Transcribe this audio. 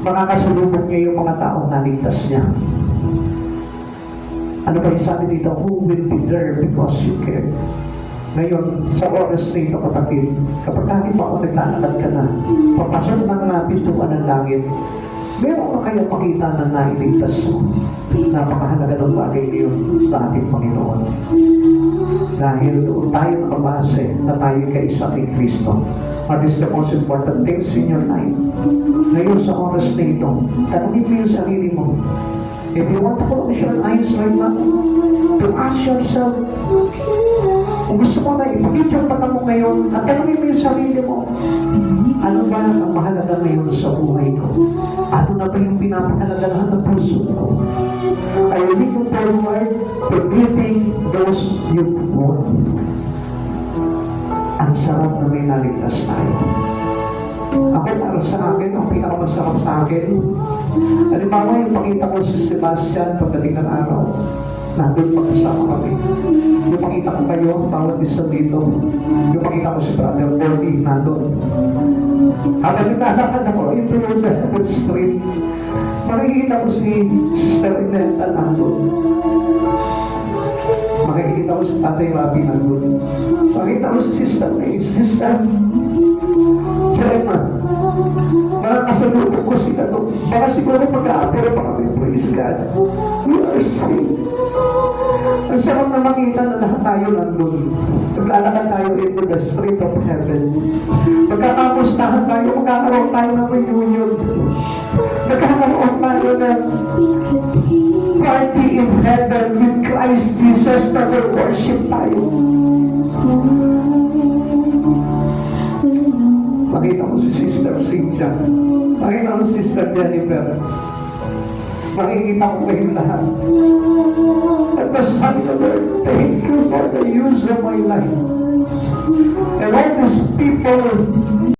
makakasalubong niya yung mga taong naligtas niya. Ano ba yung sabi dito? Who will be there because you care? Ngayon, sa oras na ito, kapatid, kapag pa ako naglalakad ka na, papasok ng pintuan ng langit, meron ka kaya makita na nailigtas mo. Napakahalaga ng bagay yun sa ating Panginoon. Dahil doon tayo nakabase na tayo kaisa kay Kristo. What is the most important things in your life? Ngayon sa oras na ito, tanongin mo yung sarili mo. If you want to close your eyes right now, to ask yourself, kung gusto mo na ipagit yung mata mo ngayon, at tanongin mo yung sarili mo, ano ba ang mahalaga ngayon sa buhay ko? Ano na ba yung pinapakalagaan ng puso ko? Are you looking forward to getting those you want? Ang sarap na may naligtas tayo. Ako para sa akin, ang pinakamasarap sa akin, halimbawa yung pakita ko si Sebastian pagdating ng araw, nandun magkasama kami. Yung pakita ko kayo, bawat isa dito. Yung pakita ko si Brother Bordy, nandun. Habang naglalakad ako, ito yung Westwood Street. Makikita ko si Sister Inenta, nandun. Makikita ko si Tatay Rabi, nandun. Makikita ko si Sister May, Sister Jerema. Nakakasalubong ko sila doon. Baka siguro mag-aapero pa kami, praise God. We are saved. Ang sarap na makita na lahat tayo nandun. Maglalakad tayo into the street of heaven. Magkakamustahan tayo, magkakaroon tayo ng reunion. Magkakaroon tayo ng party in heaven with Christ Jesus na worship tayo. Makita ko si Sister Cynthia. Makita ko si Sister Jennifer. Makikita ko kayong lahat. At masasabi ko, Lord, thank you for the use of my life. And all these people